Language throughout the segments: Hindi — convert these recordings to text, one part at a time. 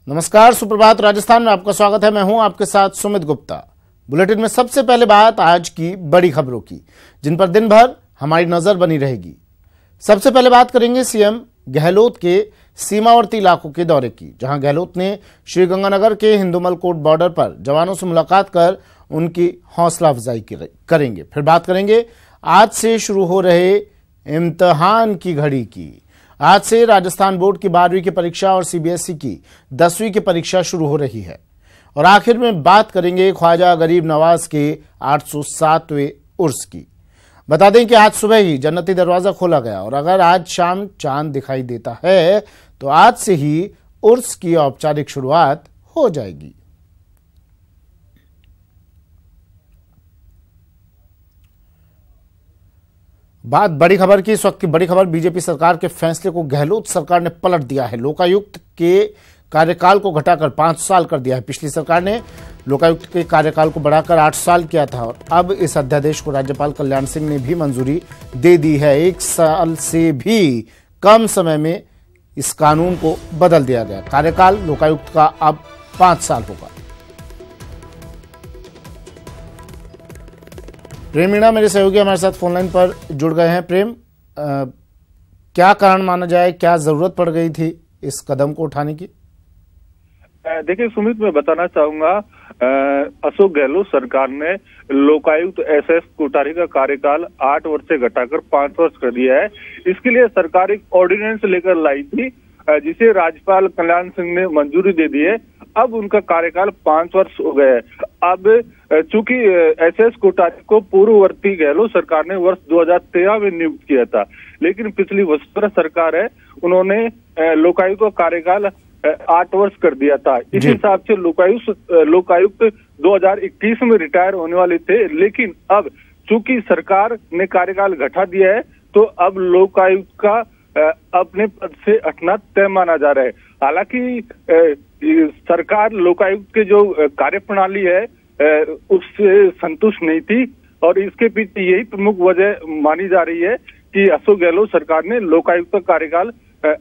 नमस्कार, सुप्रभात। राजस्थान में आपका स्वागत है। मैं हूं आपके साथ सुमित गुप्ता। बुलेटिन में सबसे पहले बात आज की बड़ी खबरों की, जिन पर दिन भर हमारी नजर बनी रहेगी। सबसे पहले बात करेंगे सीएम गहलोत के सीमावर्ती इलाकों के दौरे की, जहां गहलोत ने श्रीगंगानगर के हिंदुमल कोट बॉर्डर पर जवानों से मुलाकात कर उनकी हौसला अफजाई करेंगे। फिर बात करेंगे आज से शुरू हो रहे इम्तिहान की घड़ी की। आज से राजस्थान बोर्ड की 12वीं की परीक्षा और सीबीएसई की 10वीं की परीक्षा शुरू हो रही है। और आखिर में बात करेंगे ख्वाजा गरीब नवाज के 807वें उर्स की। बता दें कि आज सुबह ही जन्नती दरवाजा खोला गया और अगर आज शाम चांद दिखाई देता है तो आज से ही उर्स की औपचारिक शुरुआत हो जाएगी। बात बड़ी खबर की। इस वक्त की बड़ी खबर, बीजेपी सरकार के फैसले को गहलोत सरकार ने पलट दिया है। लोकायुक्त के कार्यकाल को घटाकर 5 साल कर दिया है। पिछली सरकार ने लोकायुक्त के कार्यकाल को बढ़ाकर 8 साल किया था और अब इस अध्यादेश को राज्यपाल कल्याण सिंह ने भी मंजूरी दे दी है। 1 साल से भी कम समय में इस कानून को बदल दिया गया। कार्यकाल लोकायुक्त का अब 5 साल होगा। प्रेम मीणा मेरे सहयोगी हमारे साथ फोनलाइन पर जुड़ गए हैं। प्रेम, क्या कारण माना जाए, क्या जरूरत पड़ गई थी इस कदम को उठाने की? देखिए सुमित, मैं बताना चाहूंगा, अशोक गहलोत सरकार ने लोकायुक्त एसएस कोठारी का कार्यकाल 8 वर्ष से घटाकर 5 वर्ष कर दिया है। इसके लिए सरकार एक ऑर्डिनेंस लेकर लाई थी, जिसे राज्यपाल कल्याण सिंह ने मंजूरी दे दी है। अब उनका कार्यकाल 5 वर्ष हो गए। अब चूंकि एसएस कोठारी को पूर्ववर्ती गहलोत सरकार ने वर्ष 2013 में नियुक्त किया था, लेकिन पिछली वसुंधरा सरकार है, उन्होंने लोकायुक्त का कार्यकाल 8 वर्ष कर दिया था। इस हिसाब से लोकायुक्त 2021 में रिटायर होने वाले थे, लेकिन अब चूंकि सरकार ने कार्यकाल घटा दिया है तो अब लोकायुक्त का अपने पद से हटना तय माना जा रहा है। हालांकि सरकार लोकायुक्त के जो कार्यप्रणाली है उससे संतुष्ट नहीं थी और इसके पीछे यही प्रमुख वजह मानी जा रही है कि अशोक गहलोत सरकार ने लोकायुक्त का कार्यकाल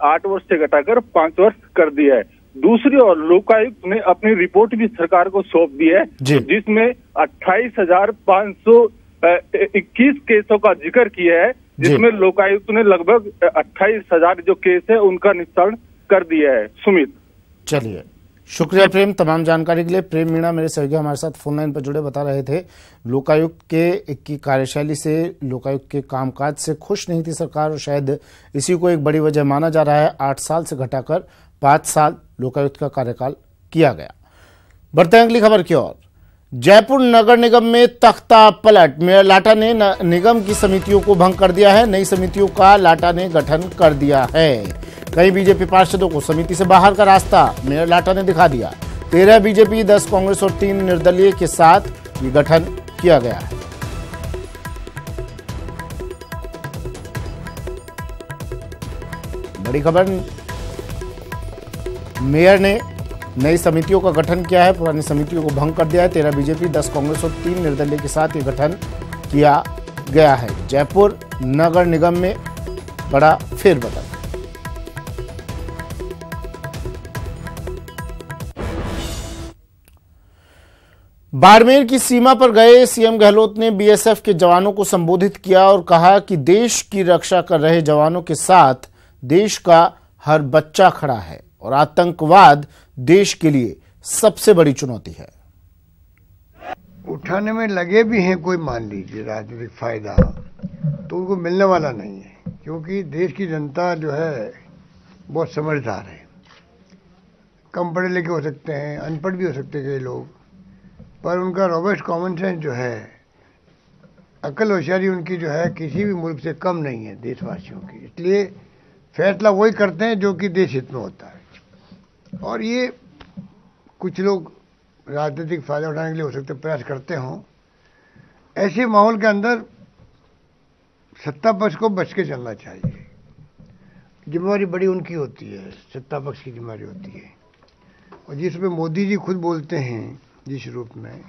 8 वर्ष से घटाकर 5 वर्ष कर दिया है। दूसरी ओर लोकायुक्त ने अपनी रिपोर्ट भी सरकार को सौंप दी है, जिसमें 28,521 केसों का जिक्र किया है, जिसमें लोकायुक्त ने लगभग 28,000 जो केस है उनका निस्तारण कर दिया है। सुमित, चलिए, शुक्रिया प्रेम तमाम जानकारी के लिए। प्रेम मीणा मेरे सहयोगी हमारे साथ फोनलाइन पर जुड़े बता रहे थे लोकायुक्त के की कार्यशैली से, लोकायुक्त के कामकाज से खुश नहीं थी सरकार और शायद इसी को एक बड़ी वजह माना जा रहा है। 8 साल से घटाकर 5 साल लोकायुक्त का कार्यकाल किया गया। बढ़ते हैं अगली खबर की ओर। जयपुर नगर निगम में तख्ता पलट। मेयर लाटा ने निगम की समितियों को भंग कर दिया है। नई समितियों का लाटा ने गठन कर दिया है। कई बीजेपी पार्षदों को समिति से बाहर का रास्ता मेयर लाटा ने दिखा दिया। 13 बीजेपी, 10 कांग्रेस और 3 निर्दलीय के साथ ये गठन किया गया है। बड़ी खबर, मेयर ने नई समितियों का गठन किया है, पुरानी समितियों को भंग कर दिया है। 13 बीजेपी, 10 कांग्रेस और 3 निर्दलीय के साथ ये गठन किया गया है। जयपुर नगर निगम में बड़ा फेरबदल। बाड़मेर की सीमा पर गए सीएम गहलोत ने बीएसएफ के जवानों को संबोधित किया और कहा कि देश की रक्षा कर रहे जवानों के साथ देश का हर बच्चा खड़ा है और आतंकवाद देश के लिए सबसे बड़ी चुनौती है। उठाने में लगे भी हैं कोई, मान लीजिए राजनीतिक फायदा, तो उनको मिलने वाला नहीं है, क्योंकि देश की जनता जो है बहुत समझदार है। कम पढ़े लिखे हो सकते हैं, अनपढ़ भी हो सकते हैं कई लोग, पर उनका रॉबस्ट कॉमन सेंस जो है, अकल होशियारी उनकी जो है किसी भी मुल्क से कम नहीं है देशवासियों की। इसलिए फैसला वही करते हैं जो कि देश हित में होता है। और ये कुछ लोग राजनीतिक फायदा उठाने के लिए हो सकते प्रयास करते हों। ऐसे माहौल के अंदर सत्ता पक्ष को बच के चलना चाहिए। जिम्मेवारी बड़ी उनकी होती है, सत्ता पक्ष की जिम्मेवारी होती है। और जिसमें मोदी जी खुद बोलते हैं जिस रूप में,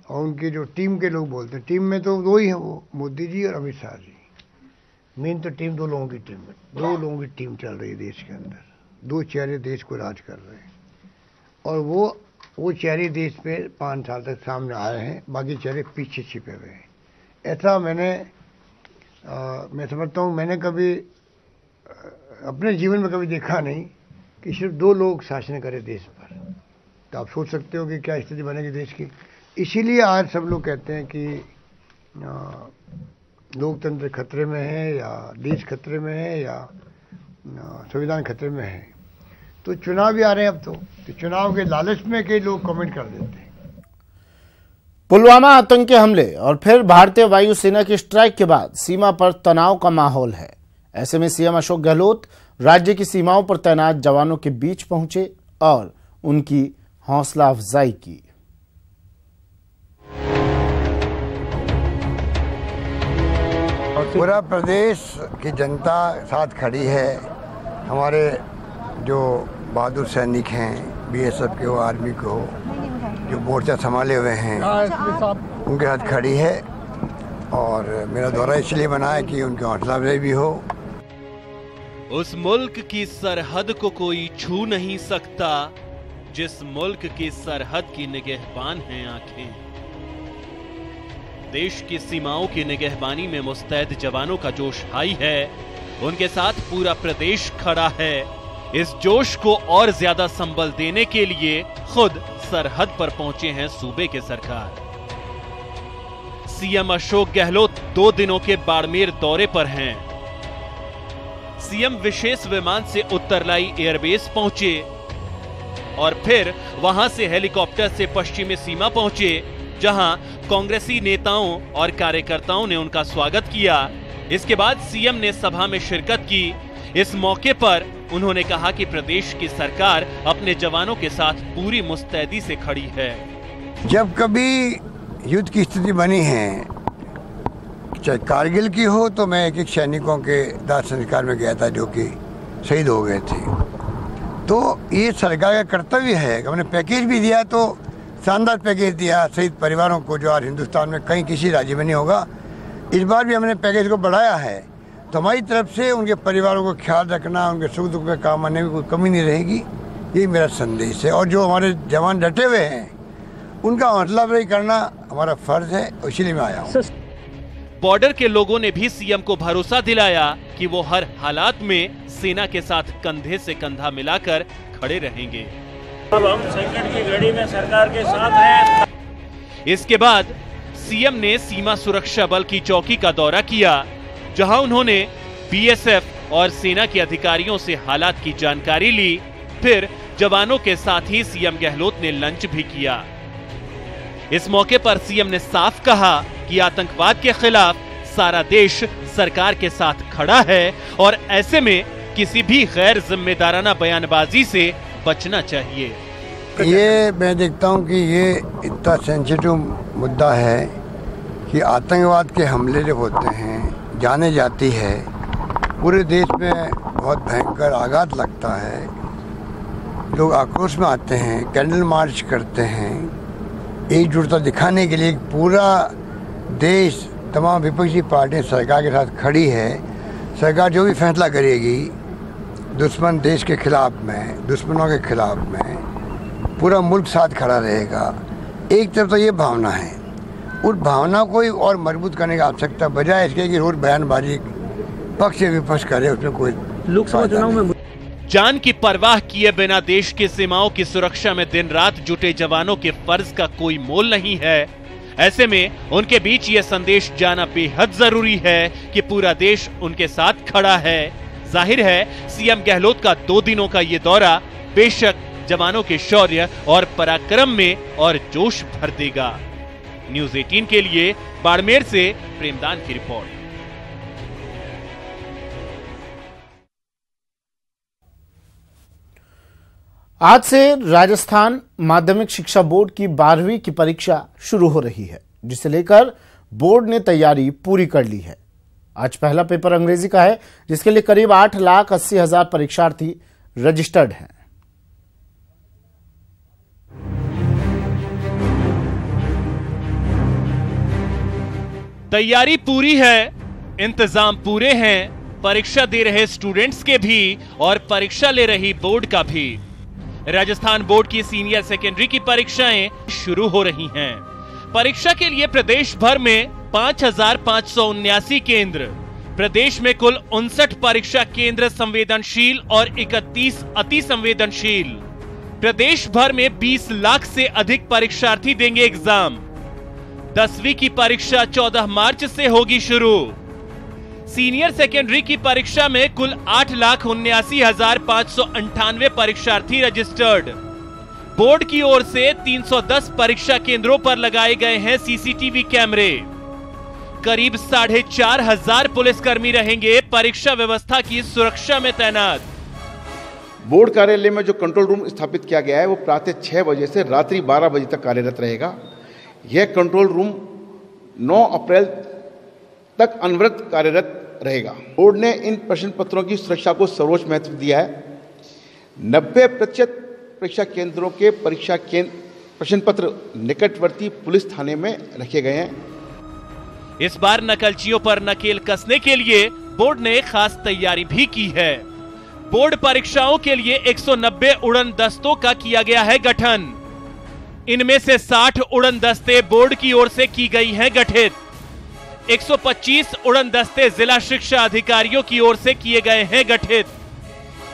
और उनके जो टीम के लोग बोलते हैं, टीम में तो दो ही हैं, वो मोदी जी और अमित शाह जी। मेन तो टीम 2 लोगों की टीम है, 2 लोगों की टीम चल रही है देश के अंदर। 2 चेहरे देश को राज कर रहे हैं। और वो चेहरे देश पे 5 साल तक सामने आ रहे हैं, बाकी चेहरे पीछे छिपे हुए हैं। ऐसा मैं समझता हूँ मैंने कभी अपने जीवन में कभी देखा नहीं कि सिर्फ 2 लोग शासन करें देश पर। तो आप सोच सकते हो कि क्या स्थिति बनेगी देश की। इसीलिए आज सब लोग कहते हैं कि लोकतंत्र खतरे में है या देश खतरे में है या संविधान खतरे में है। तो चुनाव भी आ रहे हैं अब, तो चुनाव के लालच में कई लोग कमेंट कर देते हैं। पुलवामा आतंकी हमले और फिर भारतीय वायुसेना की स्ट्राइक के बाद सीमा पर तनाव का माहौल है। ऐसे में सीएम अशोक गहलोत राज्य की सीमाओं पर तैनात जवानों के बीच पहुंचे और उनकी हौसला अफजाई की। पूरा प्रदेश की जनता साथ खड़ी है। हमारे जो बहादुर सैनिक हैं, बीएसएफ के हो, आर्मी के हो, जो मोर्चा संभाले हुए हैं, उनके साथ खड़ी है। और मेरा दौरा इसलिए बना है कि उनकी हौसला अफजाई भी हो। उस मुल्क की सरहद को कोई छू नहीं सकता जिस मुल्क की सरहद की निगहबान हैं आंखें। देश की सीमाओं की निगहबानी में मुस्तैद जवानों का जोश हाई है। उनके साथ पूरा प्रदेश खड़ा है। इस जोश को और ज्यादा संबल देने के लिए खुद सरहद पर पहुंचे हैं सूबे के सरकार। सीएम अशोक गहलोत 2 दिनों के बाड़मेर दौरे पर हैं। सीएम विशेष विमान से उत्तरलाई एयरबेस पहुंचे और फिर वहां से हेलीकॉप्टर से पश्चिमी सीमा पहुंचे, जहां कांग्रेसी नेताओं और कार्यकर्ताओं ने उनका स्वागत किया। इसके बाद सीएम ने सभा में शिरकत की। इस मौके पर उन्होंने कहा कि प्रदेश की सरकार अपने जवानों के साथ पूरी मुस्तैदी से खड़ी है। जब कभी युद्ध की स्थिति बनी है, चाहे कारगिल की हो, तो मैं एक सैनिकों के दाह संस्कार में गया था जो कि शहीद हो गए थे। तो ये सरकार का कर्तव्य है। हमने पैकेज भी दिया, तो शानदार पैकेज दिया शहीद परिवारों को, जो आज हिंदुस्तान में कहीं किसी राज्य में नहीं होगा। इस बार भी हमने पैकेज को बढ़ाया है, तो हमारी तरफ से उनके परिवारों को ख्याल रखना, उनके सुख दुख में काम आने में कोई कमी नहीं रहेगी, यही मेरा संदेश है। और जो हमारे जवान डटे हुए हैं, उनका हौसला अफजाई करना हमारा फर्ज है, इसीलिए मैं आया हूँ। बॉर्डर के लोगों ने भी सीएम को भरोसा दिलाया कि वो हर हालात में सेना के साथ कंधे से कंधा मिलाकर खड़े रहेंगे। अब हम संकट की घड़ी में सरकार के साथ हैं। इसके बाद सीएम ने सीमा सुरक्षा बल की चौकी का दौरा किया, जहां उन्होंने बीएसएफ और सेना के अधिकारियों से हालात की जानकारी ली। फिर जवानों के साथ ही सीएम गहलोत ने लंच भी किया। इस मौके पर सीएम ने साफ कहा कि आतंकवाद के खिलाफ सारा देश सरकार के साथ खड़ा है और ऐसे में किसी भी गैर जिम्मेदाराना बयानबाजी से बचना चाहिए। ये मैं देखता हूँ कि ये इतना सेंसिटिव मुद्दा है कि आतंकवाद के हमले जब होते हैं, जाने जाती है, पूरे देश में बहुत भयंकर आघात लगता है। लोग आक्रोश में आते हैं, कैंडल मार्च करते हैं, एकजुटता दिखाने के लिए। पूरा देश, तमाम विपक्षी पार्टियां सरकार के साथ खड़ी है। सरकार जो भी फैसला करेगी दुश्मन देश के खिलाफ में, दुश्मनों के खिलाफ में, पूरा मुल्क साथ खड़ा रहेगा। एक तरफ तो ये भावना है, उस भावना को ही और मजबूत करने की आवश्यकता, बजाय इसके कि रोज बयानबाजी पक्ष से विपक्ष करे, उसमें कोई लोकसभा चुनाव में जान की परवाह किए बिना देश की सीमाओं की सुरक्षा में दिन रात जुटे जवानों के फर्ज का कोई मोल नहीं है। ऐसे में उनके बीच ये संदेश जाना बेहद जरूरी है कि पूरा देश उनके साथ खड़ा है। जाहिर है सीएम गहलोत का 2 दिनों का ये दौरा बेशक जवानों के शौर्य और पराक्रम में और जोश भर देगा। न्यूज़ 18 के लिए बाड़मेर से प्रेमदान की रिपोर्ट। आज से राजस्थान माध्यमिक शिक्षा बोर्ड की 12वीं की परीक्षा शुरू हो रही है, जिसे लेकर बोर्ड ने तैयारी पूरी कर ली है। आज पहला पेपर अंग्रेजी का है, जिसके लिए करीब 8,80,000 परीक्षार्थी रजिस्टर्ड हैं। तैयारी पूरी है, इंतजाम पूरे हैं, परीक्षा दे रहे स्टूडेंट्स के भी और परीक्षा ले रही बोर्ड का भी। राजस्थान बोर्ड की सीनियर सेकेंडरी की परीक्षाएं शुरू हो रही हैं। परीक्षा के लिए प्रदेश भर में 5,579 केंद्र, प्रदेश में कुल 59 परीक्षा केंद्र संवेदनशील और 31 अति संवेदनशील। प्रदेश भर में 20 लाख से अधिक परीक्षार्थी देंगे एग्जाम। 10वीं की परीक्षा 14 मार्च से होगी शुरू। सीनियर सेकेंडरी की परीक्षा में कुल 8,79,598 परीक्षार्थी रजिस्टर्ड। बोर्ड की ओर से 310 परीक्षा केंद्रों पर लगाए गए हैं सीसीटीवी कैमरे। करीब 4,500 पुलिसकर्मी रहेंगे परीक्षा व्यवस्था की सुरक्षा में तैनात। बोर्ड कार्यालय में जो कंट्रोल रूम स्थापित किया गया है वो प्रातः 6 बजे से रात्रि 12 बजे तक कार्यरत रहेगा। यह कंट्रोल रूम 9 अप्रैल तक अनवरत कार्यरत रहेगा। बोर्ड ने इन प्रश्न पत्रों की सुरक्षा को सर्वोच्च महत्व दिया है। 90% परीक्षा केंद्रों के परीक्षा केंद्र प्रश्न पत्र निकटवर्ती पुलिस थाने में रखे गए हैं। इस बार नकलचियों पर नकेल कसने के लिए बोर्ड ने खास तैयारी भी की है। बोर्ड परीक्षाओं के लिए 190 उड़न दस्तों का किया गया है गठन। इनमें से 60 उड़न दस्ते बोर्ड की ओर से की गई हैं गठित। 125 उड़न दस्ते जिला शिक्षा अधिकारियों की ओर से किए गए हैं गठित।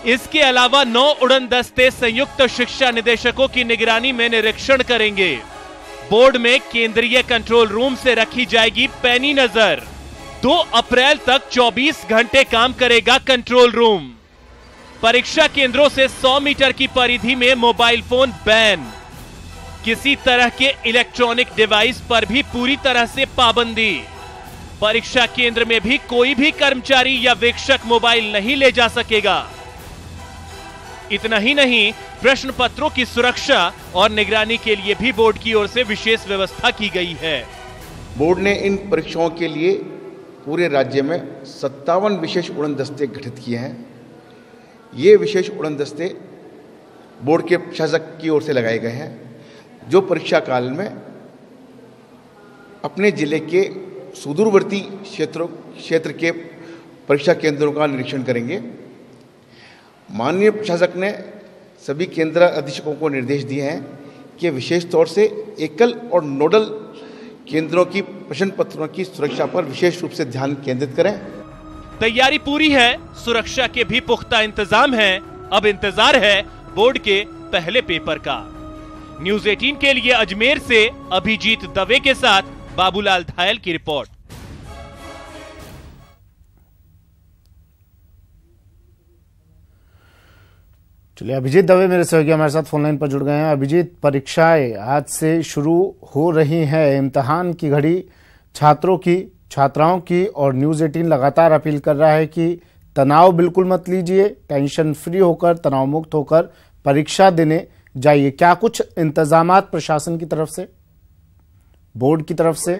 इसके अलावा 9 उड़न दस्ते संयुक्त शिक्षा निदेशकों की निगरानी में निरीक्षण करेंगे। बोर्ड में केंद्रीय कंट्रोल रूम से रखी जाएगी पैनी नजर। 2 अप्रैल तक 24 घंटे काम करेगा कंट्रोल रूम। परीक्षा केंद्रों से 100 मीटर की परिधि में मोबाइल फोन बैन। किसी तरह के इलेक्ट्रॉनिक डिवाइस पर भी पूरी तरह से पाबंदी। परीक्षा केंद्र में भी कोई भी कर्मचारी या वीक्षक मोबाइल नहीं ले जा सकेगा। इतना ही नहीं, प्रश्न पत्रों की सुरक्षा और निगरानी के लिए भी बोर्ड की ओर से विशेष व्यवस्था की गई है। बोर्ड ने इन परीक्षाओं के लिए पूरे राज्य में 57 विशेष उड़न दस्ते गठित किए हैं। ये विशेष उड़न दस्ते बोर्ड के प्रशासक की ओर से लगाए गए हैं, जो परीक्षा काल में अपने जिले के सुदूरवर्ती क्षेत्र के परीक्षा केंद्रों का निरीक्षण करेंगे। माननीय प्रशासक ने सभी केंद्र अधीक्षकों को निर्देश दिए हैं कि विशेष तौर से एकल और नोडल केंद्रों की प्रश्न पत्रों की सुरक्षा पर विशेष रूप से ध्यान केंद्रित करें। तैयारी पूरी है, सुरक्षा के भी पुख्ता इंतजाम हैं। अब इंतजार है बोर्ड के पहले पेपर का। न्यूज़ 18 के लिए अजमेर से अभिजीत दवे के साथ बाबूलाल धायल की रिपोर्ट। चलिए, अभिजीत दवे मेरे सहयोगी हमारे साथ फोनलाइन पर जुड़ गए हैं। अभिजीत, परीक्षाएं आज से शुरू हो रही हैं, इम्तिहान की घड़ी छात्रों की, छात्राओं की, और न्यूज़ 18 लगातार अपील कर रहा है कि तनाव बिल्कुल मत लीजिए, टेंशन फ्री होकर, तनाव मुक्त होकर परीक्षा देने जाइए। क्या कुछ इंतजामात प्रशासन की तरफ से, बोर्ड की तरफ से?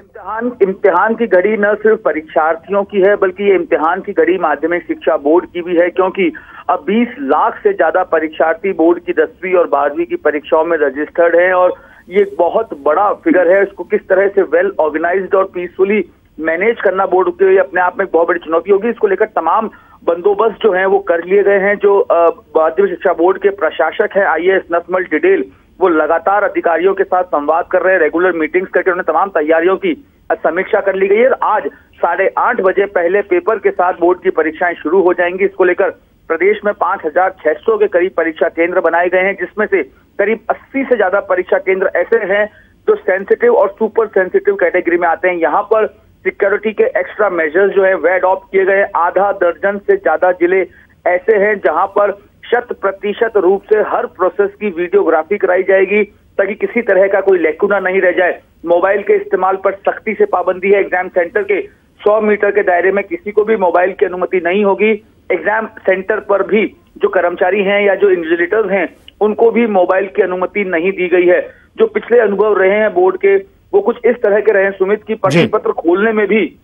इम्तिहान की घड़ी न सिर्फ परीक्षार्थियों की है, बल्कि ये इम्तिहान की घड़ी माध्यमिक शिक्षा बोर्ड की भी है, क्योंकि अब 20 लाख से ज्यादा परीक्षार्थी बोर्ड की 10वीं और 12वीं की परीक्षाओं में रजिस्टर्ड हैं। और ये बहुत बड़ा फिगर है। इसको किस तरह से वेल ऑर्गेनाइज्ड और पीसफुली मैनेज करना बोर्ड के लिए अपने आप में बहुत बड़ी चुनौती होगी। इसको लेकर तमाम बंदोबस्त जो हैं वो कर लिए गए हैं। जो माध्यमिक शिक्षा बोर्ड के प्रशासक है IAS नसमल टिडेल, वो लगातार अधिकारियों के साथ संवाद कर रहे हैं, रेगुलर मीटिंग्स करके उन्हें तमाम तैयारियों की समीक्षा कर ली गई है। आज 8:30 बजे पहले पेपर के साथ बोर्ड की परीक्षाएं शुरू हो जाएंगी। इसको लेकर प्रदेश में 5,600 के करीब परीक्षा केंद्र बनाए गए हैं, जिसमें से करीब 80 से ज्यादा परीक्षा केंद्र ऐसे हैं जो सेंसिटिव और सुपर सेंसिटिव कैटेगरी में आते हैं। यहाँ पर सिक्योरिटी के एक्स्ट्रा मेजर्स जो है वे अडॉप्ट किए गए। आधा दर्जन से ज्यादा जिले ऐसे हैं जहां पर 100% रूप से हर प्रोसेस की वीडियोग्राफी कराई जाएगी, ताकि किसी तरह का कोई लैकुना नहीं रह जाए। मोबाइल के इस्तेमाल पर सख्ती से पाबंदी है। एग्जाम सेंटर के 100 मीटर के दायरे में किसी को भी मोबाइल की अनुमति नहीं होगी। एग्जाम सेंटर पर भी जो कर्मचारी हैं या जो इन्विजिलेटर्स हैं, उनको भी मोबाइल की अनुमति नहीं दी गई है। जो पिछले अनुभव रहे हैं बोर्ड के, वो कुछ इस तरह के रहे हैं सुमित, की प्रश्न पत्र खोलने में भी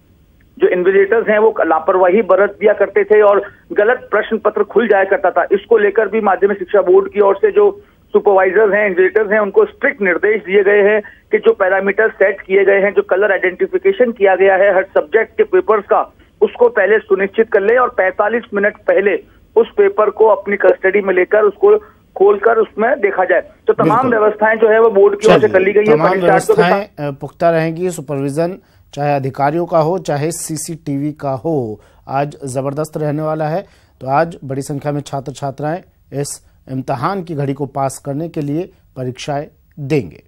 जो इन्विजिलेटर्स हैं वो लापरवाही बरत दिया करते थे और गलत प्रश्न पत्र खुल जाया करता था। इसको लेकर भी माध्यमिक शिक्षा बोर्ड की ओर से जो सुपरवाइजर्स हैं, इन्विजिलेटर्स हैं, उनको स्ट्रिक्ट निर्देश दिए गए हैं कि जो पैरामीटर सेट किए गए हैं, जो कलर आइडेंटिफिकेशन किया गया है हर सब्जेक्ट के पेपर्स का, उसको पहले सुनिश्चित कर ले और 45 मिनट पहले उस पेपर को अपनी कस्टडी में लेकर उसको खोलकर उसमें देखा जाए। तो तमाम व्यवस्थाएं जो है वो बोर्ड की ओर से कर ली गई है। तमाम व्यवस्थाएं पुख्ता रहेंगी, सुपरविजन चाहे अधिकारियों का हो चाहे सीसीटीवी का हो, आज जबरदस्त रहने वाला है। तो आज बड़ी संख्या में छात्र छात्राएं इस इम्तिहान की घड़ी को पास करने के लिए परीक्षाएं देंगे।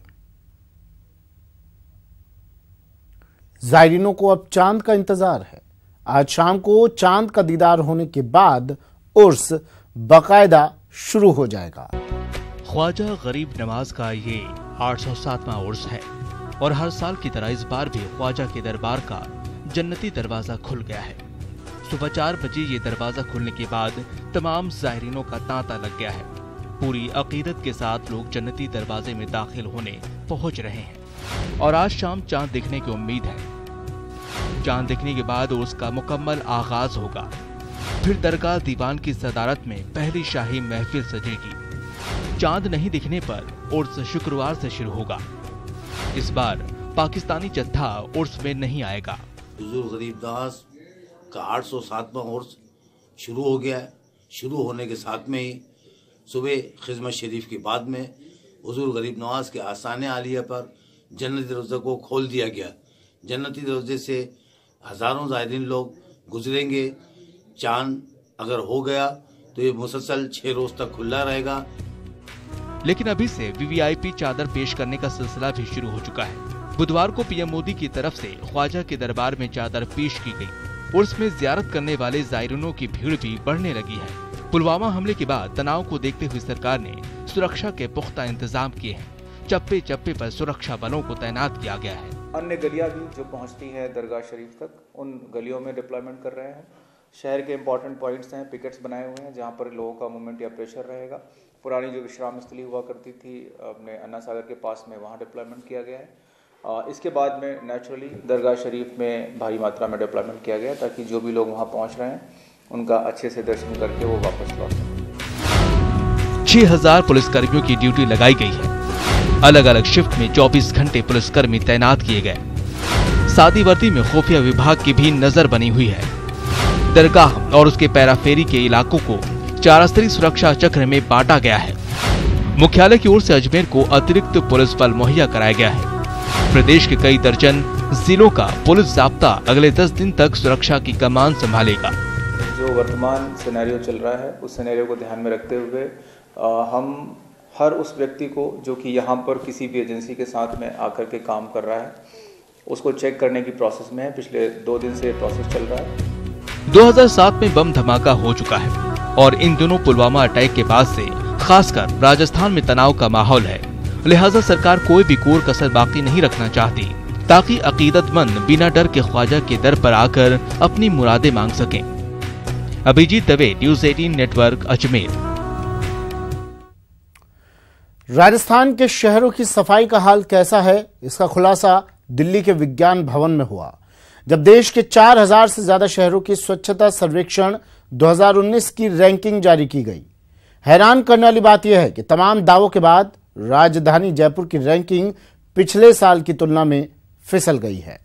ज़ायरीनों को अब चांद का इंतजार है। आज शाम को चांद का दीदार होने के बाद उर्स बाकायदा शुरू हो जाएगा। ख्वाजा गरीब नवाज का ये 807वां उर्स है और हर साल की तरह इस बार भी ख्वाजा के दरबार का जन्नती दरवाजा खुल गया है। सुबह 4 बजे ये दरवाजा खुलने के बाद तमाम ज़ायरीनों का तांता लग गया है। पूरी अकीदत के साथ लोग जन्नती दरवाजे में दाखिल होने पहुंच रहे हैं और आज शाम चांद दिखने की उम्मीद है। चांद दिखने के बाद उसका मुकम्मल आगाज होगा। फिर दरगाह दीवान की सदारत में पहली शाही महफिल सजेगी। चांद नहीं दिखने पर उर्स शुक्रवार से शुरू होगा। इस बार पाकिस्तानी जत्था उर्स में नहीं आएगा। हुजूर गरीब नवाज का 807वां उर्स शुरू हो गया है। शुरू होने के साथ में ही सुबह खिदमत शरीफ के बाद में हुजूर गरीब नवाज के आसाने आलिया पर जन्नती दरवाजे को खोल दिया गया। जन्नती दरवाजे से हजारों ज़ायरीन लोग गुजरेंगे। चांद अगर हो गया तो ये मुसलसल 6 रोज तक खुला रहेगा। लेकिन अभी से वीवीआईपी चादर पेश करने का सिलसिला भी शुरू हो चुका है। बुधवार को पीएम मोदी की तरफ से ख्वाजा के दरबार में चादर पेश की गई। उर्स में जियारत करने वाले ज़ायरीनों की भीड़ भी बढ़ने लगी है। पुलवामा हमले के बाद तनाव को देखते हुए सरकार ने सुरक्षा के पुख्ता इंतजाम किए हैं। चप्पे चप्पे पर सुरक्षा बलों को तैनात किया गया है। अन्य गलियां भी जो पहुंचती हैं दरगाह शरीफ तक, उन गलियों में डिप्लॉयमेंट कर रहे हैं। शहर के इंपॉर्टेंट पॉइंट्स हैं, पिकेट्स बनाए हुए हैं जहां पर लोगों का मूवमेंट या प्रेशर रहेगा। पुरानी जो विश्राम स्थली हुआ करती थी अपने अन्ना सागर के पास में, वहां डिप्लॉयमेंट किया गया है। इसके बाद में नेचुरली दरगाह शरीफ में भारी मात्रा में डिप्लॉयमेंट किया गया ताकि जो भी लोग वहाँ पहुँच रहे हैं उनका अच्छे से दर्शन करके वो वापस लौट सकें। 6000 पुलिसकर्मियों की ड्यूटी लगाई गई है। अलग अलग शिफ्ट में 24 घंटे पुलिसकर्मी तैनात किए गए। सादी वर्दी में खुफिया विभाग की भी नजर बनी हुई है। दरगाह और उसके पैराफेरी के इलाकों को 4 स्तरीय सुरक्षा चक्र में बांटा गया है। मुख्यालय की ओर से अजमेर को अतिरिक्त पुलिस बल मुहैया कराया गया है। प्रदेश के कई दर्जन जिलों का पुलिस जाब्ता अगले 10 दिन तक सुरक्षा की कमान संभालेगा। जो वर्तमान सिनेरियो चल रहा है उस सिनेरियो को ध्यान में रखते हुए हम हर उस व्यक्ति को जो कि यहाँ पर किसी भी एजेंसी के साथ में आकर के काम कर रहा है उसको चेक करने की प्रोसेस में है। पिछले 2 दिन से ये प्रोसेस चल रहा है। 2007 में बम धमाका हो चुका है और इन दिनों पुलवामा अटैक के बाद से खासकर राजस्थान में तनाव का माहौल है। लिहाजा सरकार कोई भी कोर कसर बाकी नहीं रखना चाहती ताकि अकीदतमंद बिना डर के ख्वाजा के दर पर आकर अपनी मुरादें मांग सकें। Abhijeet Dave, news 18 network, Ajmer. राजस्थान के शहरों की सफाई का हाल कैसा है, इसका खुलासा दिल्ली के विज्ञान भवन में हुआ जब देश के 4000 से ज्यादा शहरों की स्वच्छता सर्वेक्षण 2019 की रैंकिंग जारी की गई। हैरान करने वाली बात यह है कि तमाम दावों के बाद राजधानी जयपुर की रैंकिंग पिछले साल की तुलना में फिसल गई है।